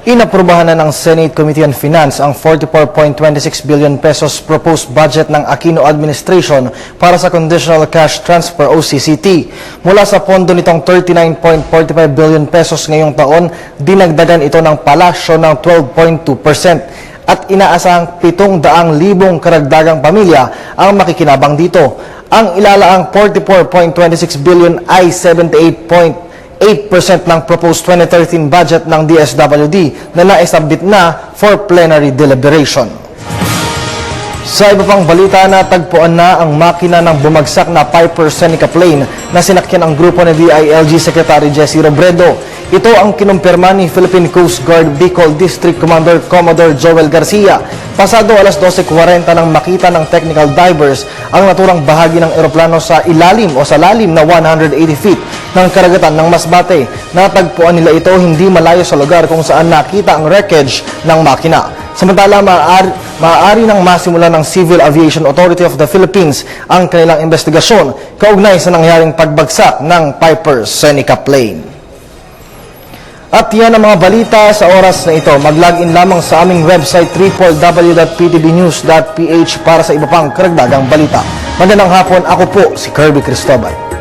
Inaprubahan na ng Senate Committee on Finance ang 44.26 billion pesos proposed budget ng Aquino Administration para sa Conditional Cash Transfer o CCT. Mula sa pondo nitong 39.45 billion pesos ngayong taon, dinagdagan ito ng palasyo ng 12.2% at inaasahang 700,000 karagdagang pamilya ang makikinabang dito. Ang ilalaang 44.26 billion ay 78.8% ng proposed 2013 budget ng DSWD na naisabit na for plenary deliberation. Sa iba pang balita, natagpuan na ang makina ng bumagsak na Piper Seneca plane na sinakyan ang grupo ni DILG Secretary Jesse Robredo. Ito ang kinumpirma ni Philippine Coast Guard Bicol District Commander Commodore Joel Garcia. Pasado alas 12:40 nang makita ng technical divers ang naturang bahagi ng eroplano sa ilalim o sa lalim na 180 feet ng karagatan ng Masbate. Natagpuan nila ito hindi malayo sa lugar kung saan nakita ang wreckage ng makina. Samantala, maaari nang masimula ng Civil Aviation Authority of the Philippines ang kanilang investigasyon kaugnay sa nangyaring pagbagsak ng Piper Seneca plane. At yan ang mga balita sa oras na ito. Mag-login lamang sa aming website www.ptbnews.ph para sa iba pang karagdagang balita. Magandang hapon, ako po si Kirby Cristobal.